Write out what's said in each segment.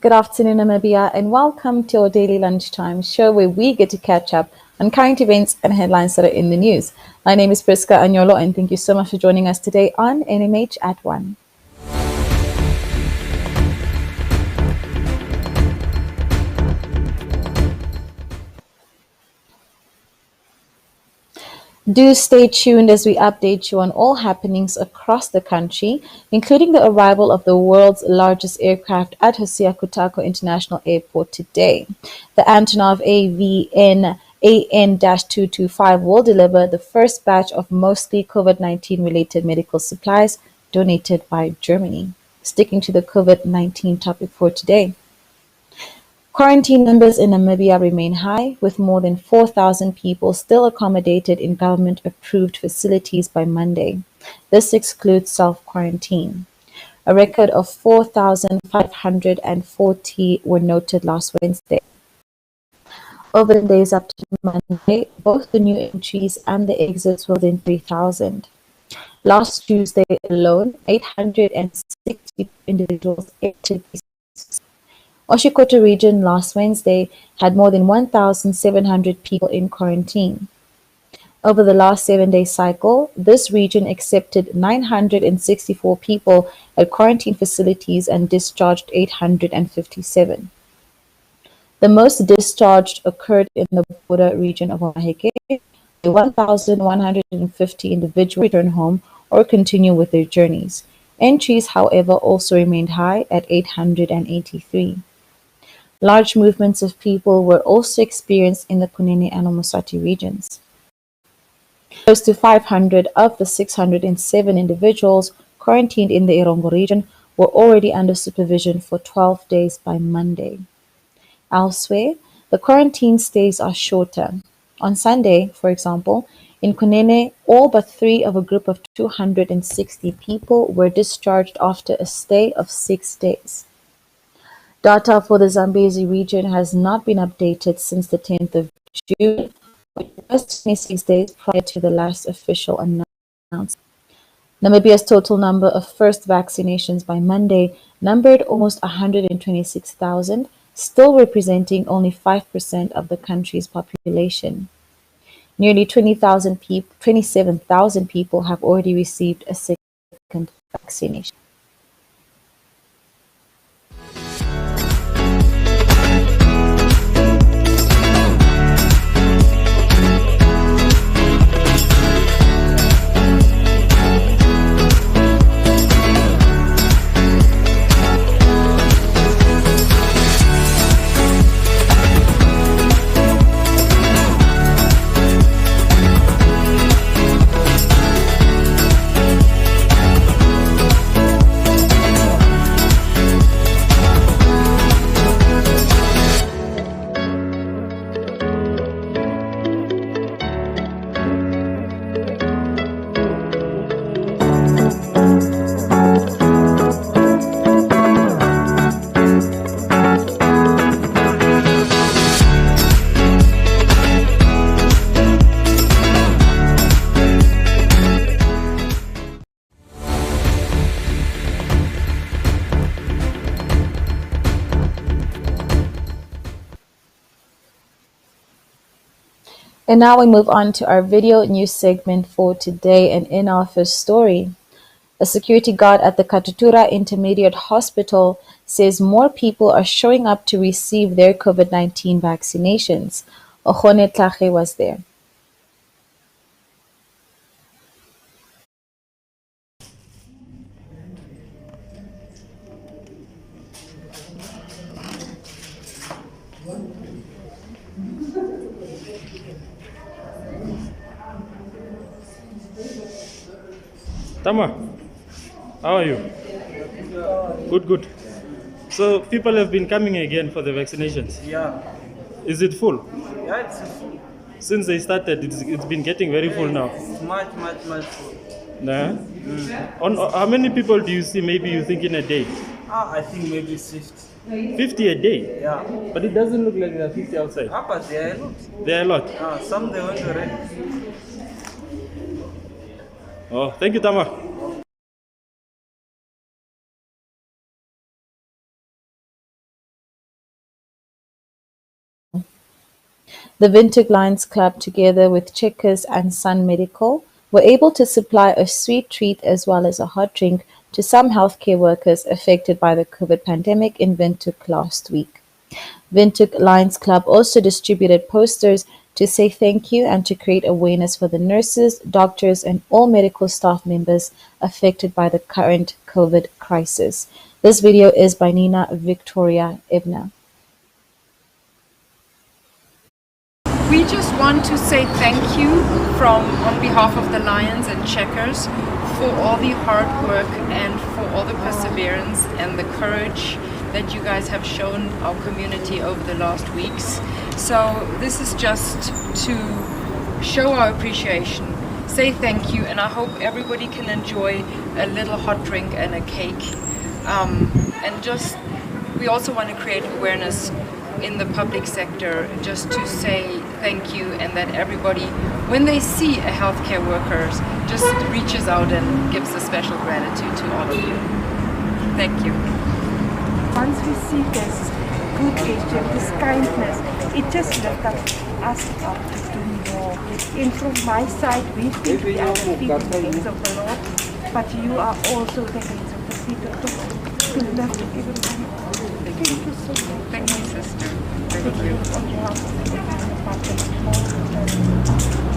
Good afternoon, Namibia, and welcome to our daily lunchtime show where we get to catch up on current events and headlines that are in the news. My name is Priska Anyolo, and thank you so much for joining us today on NMH at 1. Do stay tuned as we update you on all happenings across the country, including the arrival of the world's largest aircraft at Hosea Kutako International Airport today. The Antonov AVN AN-225 will deliver the first batch of mostly COVID-19 related medical supplies donated by Germany. Sticking to the COVID-19 topic for today. Quarantine numbers in Namibia remain high, with more than 4,000 people still accommodated in government-approved facilities by Monday. This excludes self-quarantine. A record of 4,540 were noted last Wednesday. Over the days up to Monday, both the new entries and the exits were within 3,000. Last Tuesday alone, 860 individuals entered these. Oshikoto region last Wednesday had more than 1,700 people in quarantine. Over the last 7-day cycle, this region accepted 964 people at quarantine facilities and discharged 857. The most discharged occurred in the border region of Maheke, where 1,150 individuals return home or continue with their journeys. Entries, however, also remained high at 883. Large movements of people were also experienced in the Kunene and Omusati regions. Close to 500 of the 607 individuals quarantined in the Erongo region were already under supervision for 12 days by Monday. Elsewhere, the quarantine stays are shorter. On Sunday, for example, in Kunene, all but 3 of a group of 260 people were discharged after a stay of 6 days. Data for the Zambezi region has not been updated since the 10th of June, which was 26 days prior to the last official announcement. Namibia's total number of first vaccinations by Monday numbered almost 126,000, still representing only 5% of the country's population. Nearly 27,000 people have already received a second vaccination. And now we move on to our video news segment for today, and in our first story. A security guard at the Katutura Intermediate Hospital says more people are showing up to receive their COVID-19 vaccinations. Ohone Tlhache was there. Tama, how are you? Good, good. So people have been coming again for the vaccinations. Yeah. Is it full? Yeah, it's full. Since they started, it's been getting very full now. It's much full. Nah? On how many people do you see? Maybe you think in a day? I think maybe 60. 50 a day? Yeah. But it doesn't look like there are 50 outside. But there are a lot. There are a lot. Some they went already. Oh, thank you, Tama. The Windhoek Lions Club, together with Checkers and Sun Medical, were able to supply a sweet treat as well as a hot drink to some healthcare workers affected by the COVID pandemic in Windhoek last week. Windhoek Lions Club also distributed posters to say thank you and to create awareness for the nurses, doctors, and all medical staff members affected by the current COVID crisis. This video is by Nina Victoria Ebner. We just want to say thank you on behalf of the Lions and Checkers for all the hard work and for all the perseverance and the courage that you guys have shown our community over the last weeks. So this is just to show our appreciation, say thank you, and I hope everybody can enjoy a little hot drink and a cake. We also want to create awareness in the public sector, just to say thank you, and that everybody, when they see a healthcare worker, just reaches out and gives a special gratitude to all of you. Thank you. Once we see this good gesture, this kindness, it just lifts us up to do more. And from my side, we think we are the feet in the hands of the Lord, but you are also the hands of the feet of the Lord. To lift everyone. Thank you so much. Thank you, sister. Thank you. On behalf of the department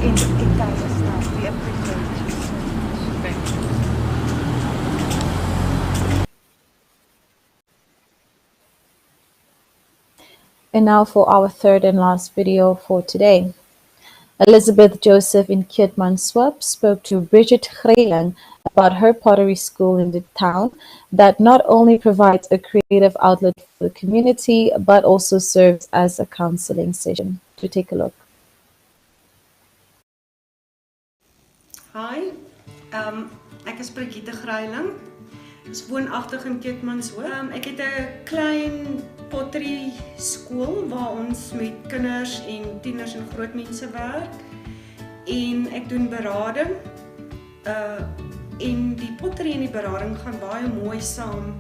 and the entire staff, we appreciate you so much. Thank you. And now for our third and last video for today. Elizabeth Joseph in Keetmanshoop spoke to Bridget Greyling about her pottery school in the town that not only provides a creative outlet for the community, but also serves as a counseling session. To take a look. Hi, ek is Brigitte Greyling. Ek woonagtig in Keetmanshoop. Ek het 'n klein pottery skool waar ons met kinders en tieners en groot mense werk. En ek doen berading. En die pottery en die berading gaan baie mooi saam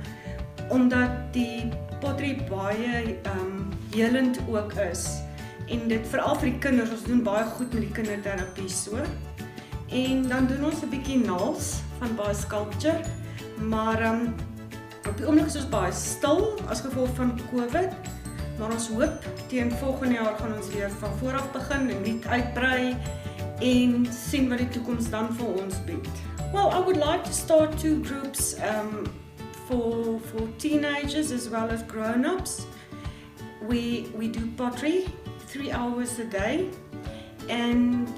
omdat die pottery baie helend ook is. En dit veral vir die kinders, ons doen baie goed met die kinderterapie so. En dan doen ons 'n bietjie nails van baie sculpture, maar op die oomblik is ons baie stil as gevolg van COVID, maar ons hoop teen volgende jaar gaan ons weer van voor af begin en net uitbrei en sien wat die toekoms dan vir ons bied. Well, I would like to start 2 groups for teenagers as well as grown-ups. We do pottery 3 hours a day, and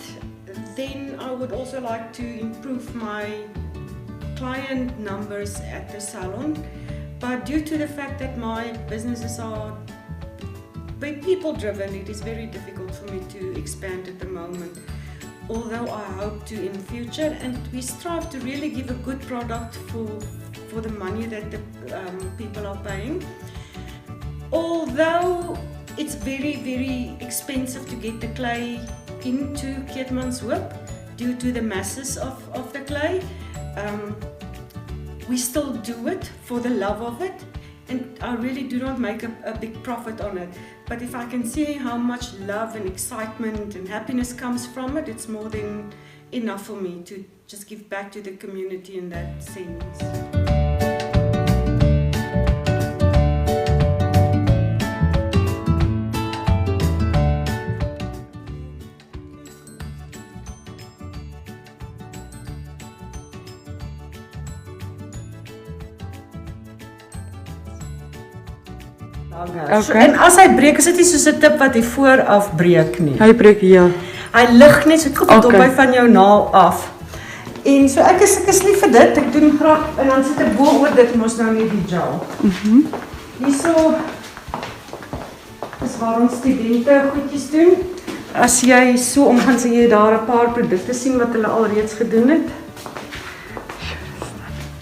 then I would also like to improve my client numbers at the salon, but due to the fact that my businesses are very people driven, it is very difficult for me to expand at the moment, although I hope to in future, and we strive to really give a good product for the money that the people are paying. Although it's very, very expensive to get the clay into Keetmanshoop due to the masses of the clay, we still do it for the love of it, and I really do not make a big profit on it. But if I can see how much love and excitement and happiness comes from it, it's more than enough for me to just give back to the community in that sense. Okay. En as hy breek, is dit nie soos 'n tip wat hy vooraf breek nie. Hy breek hier. Hy lig net so goed op Okay. van jou naal af. En so ek is lief vir dit. Ek doen graag en dan sit ek bo oor dit mos nou net die gel. Hierso is waar ons studente goedjies doen. As jy so omgaan, sien jy daar 'n paar produkte sien wat hulle alreeds gedoen het.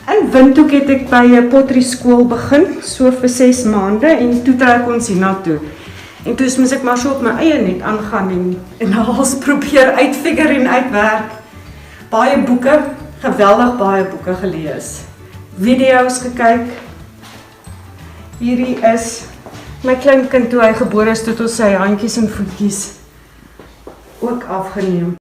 In Windhoek het ek by 'n pottery skool begin, so vir 6 maande, en toe trek ons hiernatoe. En toe moes ek maar so op my eie net aangaan en alles probeer uitfigure en uitwerk. Baie boeke, geweldig baie boeke gelees. Video's gekyk. Hierdie is my klein kind toe hy gebore is, toe ons sy handjies en voetjies ook afgeneem.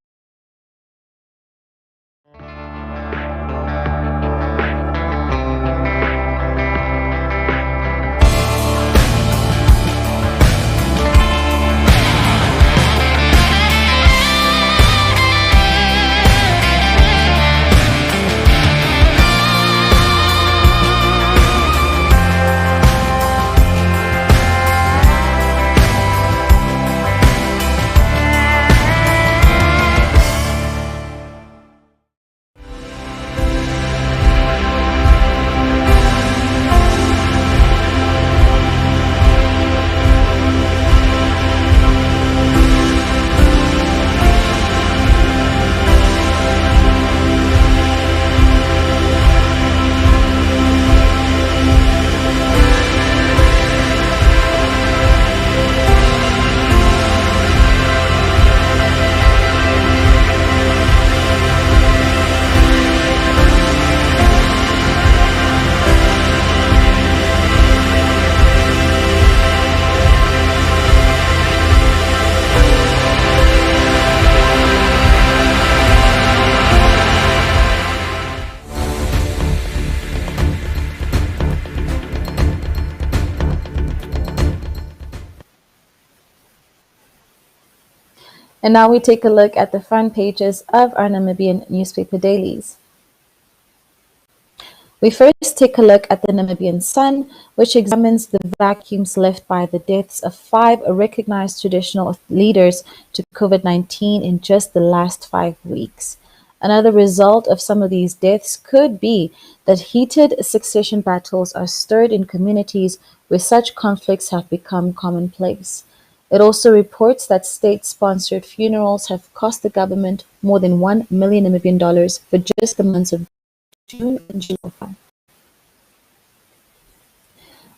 And now we take a look at the front pages of our Namibian newspaper dailies. We first take a look at the Namibian Sun, which examines the vacuums left by the deaths of 5 recognized traditional leaders to COVID-19 in just the last 5 weeks. Another result of some of these deaths could be that heated succession battles are stirred in communities where such conflicts have become commonplace. It also reports that state-sponsored funerals have cost the government more than $1 million Namibian dollars for just the months of June and July.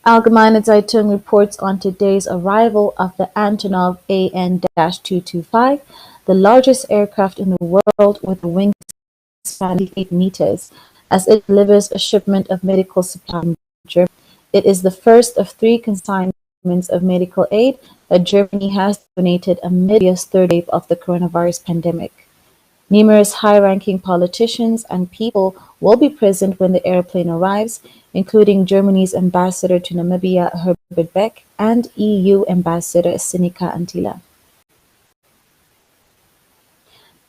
Allgemeine Zeitung reports on today's arrival of the Antonov AN-225, the largest aircraft in the world with a wingspan of 8 meters, as it delivers a shipment of medical supplies from Germany. It is the first of 3 consignments of medical aid that Germany has donated amid the third wave of the coronavirus pandemic. Numerous high-ranking politicians and people will be present when the airplane arrives, including Germany's ambassador to Namibia, Herbert Beck, and EU ambassador Sinika Antila.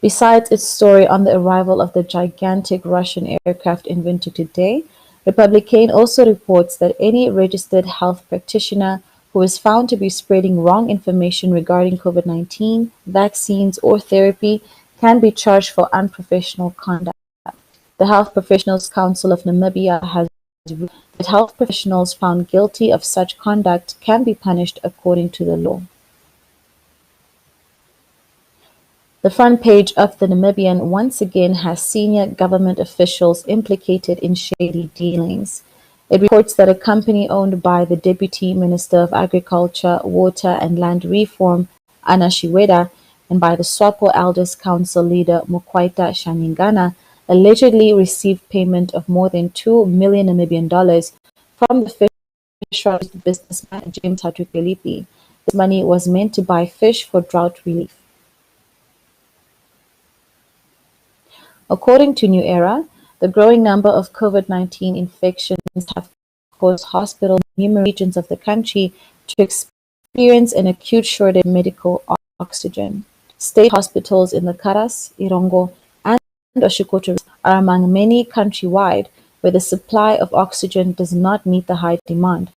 Besides its story on the arrival of the gigantic Russian aircraft invented today, Republican also reports that any registered health practitioner who is found to be spreading wrong information regarding COVID-19, vaccines, or therapy can be charged for unprofessional conduct. The Health Professionals Council of Namibia has ruled that health professionals found guilty of such conduct can be punished according to the law. The front page of the Namibian once again has senior government officials implicated in shady dealings. It reports that a company owned by the Deputy Minister of Agriculture, Water and Land Reform, Anna Shiweda, and by the SWAPO Elders Council leader Mokwaita Shaningana allegedly received payment of more than $2 million Namibian dollars from the fish businessman James Hatukelipi. This money was meant to buy fish for drought relief. According to New Era, the growing number of COVID-19 infections have caused hospitals in numerous regions of the country to experience an acute shortage of medical oxygen. State hospitals in the Karas, Irongo, and Oshikoto are among many countrywide where the supply of oxygen does not meet the high demand,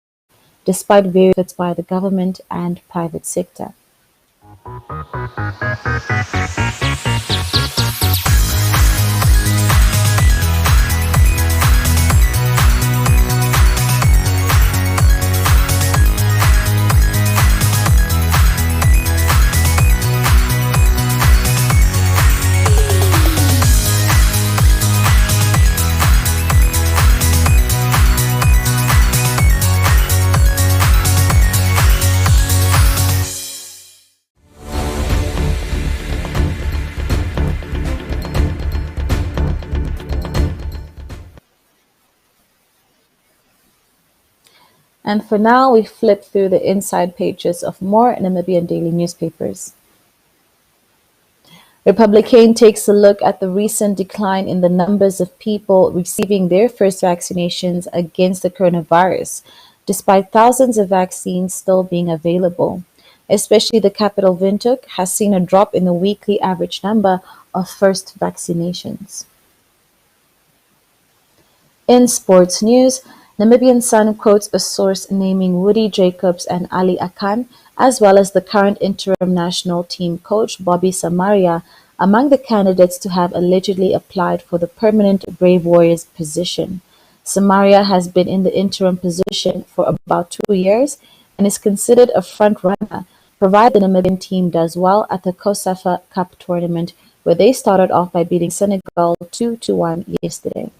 despite various efforts by the government and private sector. And for now, we flip through the inside pages of more Namibian daily newspapers. Republican takes a look at the recent decline in the numbers of people receiving their first vaccinations against the coronavirus, despite thousands of vaccines still being available. Especially the capital Windhoek has seen a drop in the weekly average number of first vaccinations. In sports news, Namibian Sun quotes a source naming Woody Jacobs and Ali Akan, as well as the current interim national team coach Bobby Samaria, among the candidates to have allegedly applied for the permanent Brave Warriors position. Samaria has been in the interim position for about 2 years and is considered a front-runner, provided the Namibian team does well at the COSAFA Cup tournament, where they started off by beating Senegal 2-1 yesterday.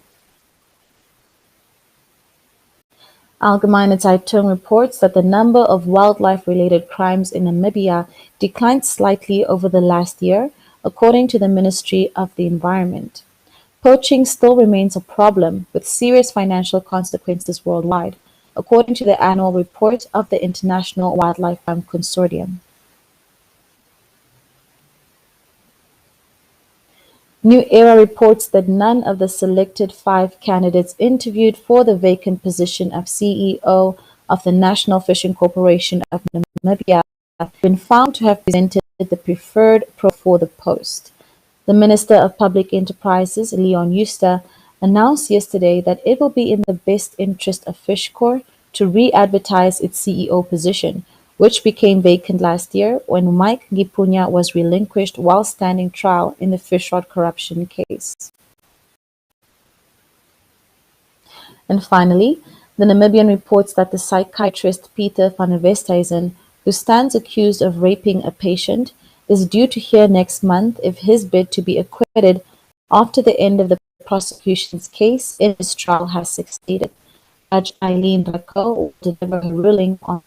Allgemeine Zeitung reports that the number of wildlife-related crimes in Namibia declined slightly over the last year, according to the Ministry of the Environment. Poaching still remains a problem, with serious financial consequences worldwide, according to the annual report of the International Wildlife Crime Consortium. New Era reports that none of the selected 5 candidates interviewed for the vacant position of CEO of the National Fishing Corporation of Namibia have been found to have presented the preferred profile for the post. The Minister of Public Enterprises, Leon Schuster, announced yesterday that it will be in the best interest of Fishcorp to re-advertise its CEO position, which became vacant last year when Mike Gipunya was relinquished while standing trial in the fish rod corruption case. And finally, the Namibian reports that the psychiatrist Peter van der Westhuizen, who stands accused of raping a patient, is due to hear next month if his bid to be acquitted after the end of the prosecution's case in his trial has succeeded. Judge Eileen Rako will deliver her ruling on.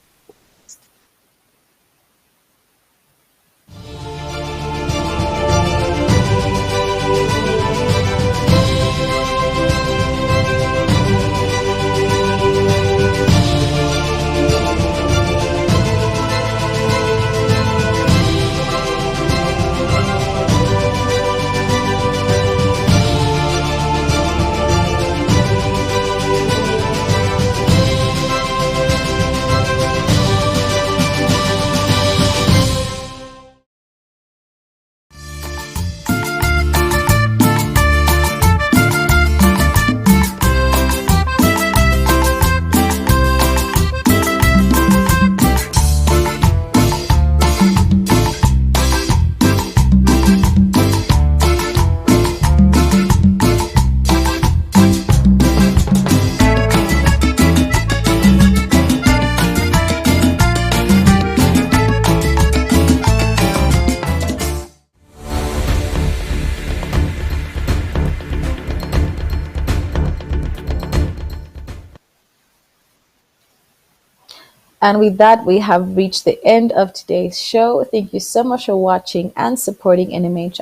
And with that, we have reached the end of today's show. Thank you so much for watching and supporting NMH